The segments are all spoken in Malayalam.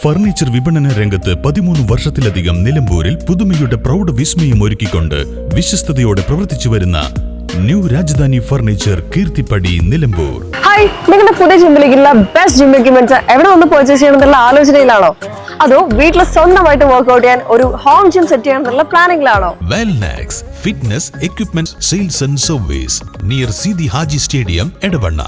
ഫർണിച്ചർ വിപണന രംഗത്ത് 13 വർഷത്തിലധികം നിലമ്പൂരിൽ പുതുമയുടെ പ്രൗഢ വിസ്മയം ഒരുക്കിക്കൊണ്ട് വിശ്വസ്തയോടെ പ്രവർത്തിച്ചു വരുന്ന new Rajadhani furniture Keerthippadi Nilambur. Hi, നിങ്ങളുടെ പുതിയ ജിമ്മിലേക്കുള്ള ബെസ്റ്റ് ജിം എക്യുപ്മെന്റ്സ് എവിടെ വന്ന് പർച്ചേസ് ചെയ്യണമെന്നുള്ള ആലോചനയിലാണോ? അതോ വീട്ടിൽ സ്വന്തമായിട്ട് വർക്ക്ഔട്ട് ചെയ്യാൻ ഒരു ഹോം ജിം സെറ്റ് ചെയ്യാനുള്ള പ്ലാനിംഗിലാണോ? Wellnex fitness equipment sales and service near Sidi Haji stadium Edavanna.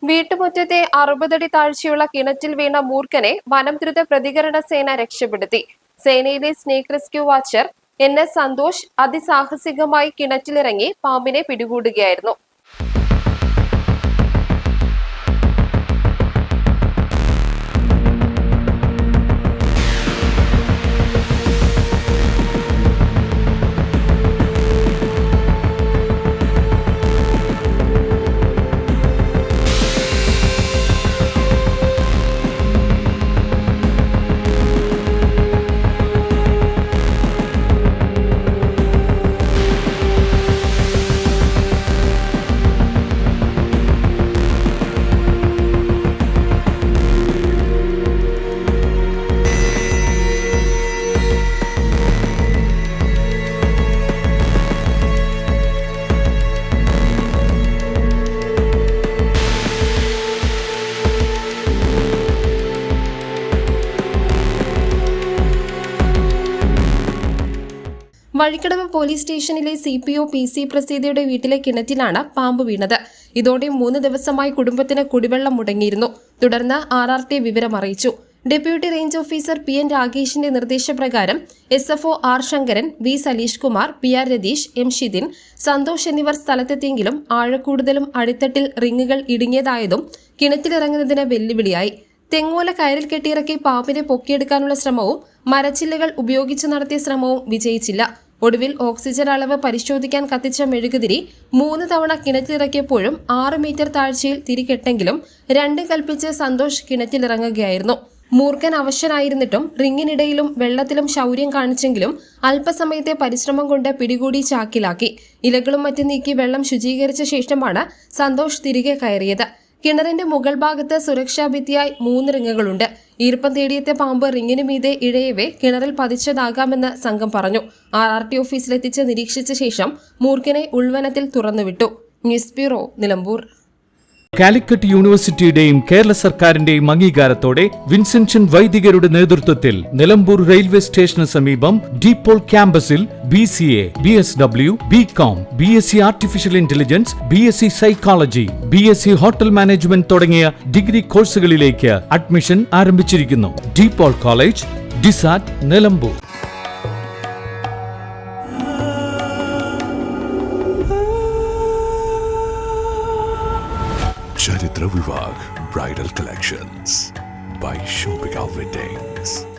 വീട്ടുമുറ്റത്തെ 60 അടി താഴ്ചയുള്ള കിണറ്റിൽ വീണ മൂർഖനെ വനംദ്രുത പ്രതികരണ സേന രക്ഷപ്പെടുത്തി. സേനയിലെ snake rescue watcher NS Santhosh അതിസാഹസികമായി കിണറ്റിലിറങ്ങി പാമ്പിനെ പിടികൂടുകയായിരുന്നു. വഴിക്കടവ് പോലീസ് സ്റ്റേഷനിലെ CPO PC പ്രസീദയുടെ വീട്ടിലെ കിണറ്റിലാണ് പാമ്പ് വീണത്. ഇതോടെ 3 ദിവസമായി കുടുംബത്തിന് കുടിവെള്ളം മുടങ്ങിയിരുന്നു. തുടർന്ന് RRT വിവരം അറിയിച്ചു. ഡെപ്യൂട്ടി റേഞ്ച് ഓഫീസർ PN രാഗേഷിന്റെ നിർദ്ദേശപ്രകാരം SFO R Sankaran, V Saleesh Kumar, PR Ratheesh, M Shidin, Santhosh എന്നിവർ സ്ഥലത്തെത്തിയെങ്കിലും ആഴക്കൂടുതലും അടിത്തട്ടിൽ റിങ്ങുകൾ ഇടുങ്ങിയതായതും കിണറ്റിലിറങ്ങുന്നതിന് വെല്ലുവിളിയായി. തെങ്ങോല കയറിൽ കെട്ടിയിറക്കി പാമ്പിനെ പൊക്കിയെടുക്കാനുള്ള ശ്രമവും മരച്ചില്ലകൾ ഉപയോഗിച്ച് നടത്തിയ ശ്രമവും വിജയിച്ചില്ല. ഒടുവിൽ ഓക്സിജൻ അളവ് പരിശോധിക്കാൻ കത്തിച്ച മെഴുകുതിരി 3 തവണ കിണറ്റിലിറക്കിയപ്പോഴും 6 മീറ്റർ താഴ്ചയിൽ തിരികെട്ടെങ്കിലും 2 കൽപ്പിച്ച് സന്തോഷ് കിണറ്റിലിറങ്ങുകയായിരുന്നു. മൂർഖൻ അവശനായിരുന്നിട്ടും റിങ്ങിനിടയിലും വെള്ളത്തിലും ശൗര്യം കാണിച്ചെങ്കിലും അല്പസമയത്തെ പരിശ്രമം കൊണ്ട് പിടികൂടി ചാക്കിലാക്കി. ഇലകളും മറ്റും നീക്കി വെള്ളം ശുചീകരിച്ച ശേഷമാണ് സന്തോഷ് തിരികെ കയറിയത്. കിണറിന്റെ മുകൾ ഭാഗത്ത് സുരക്ഷാ ഭിത്തിയായി 3 റിങ്ങുകളുണ്ട്. ഈർപ്പം തേടിയെത്തിയ പാമ്പ് റിങ്ങിനു മീതെ ഇഴയവേ കിണറിൽ പതിച്ചതാകാമെന്ന് സംഘം പറഞ്ഞു. RRT ഓഫീസിലെത്തിച്ച് നിരീക്ഷിച്ച ശേഷം മൂർഖനെ ഉൾവനത്തിൽ തുറന്നുവിട്ടു. News bureau, Nilambur. കാലിക്കറ്റ് യൂണിവേഴ്സിറ്റിയുടെയും കേരള സർക്കാരിന്റെയും അംഗീകാരത്തോടെ വിൻസെൻഷൻ വൈദികരുടെ നേതൃത്വത്തിൽ നിലമ്പൂർ റെയിൽവേ സ്റ്റേഷന് സമീപം ഡീപോൾ ക്യാമ്പസിൽ BCA, BSW, BCom, BSc artificial intelligence, BSc psychology, BSc hotel management തുടങ്ങിയ ഡിഗ്രി കോഴ്സുകളിലേക്ക് അഡ്മിഷൻ ആരംഭിച്ചിരിക്കുന്നു. DePaul college, DiSAT, Nilambur. Charitra Vivag Bridal Collections by Shobhika Weddings.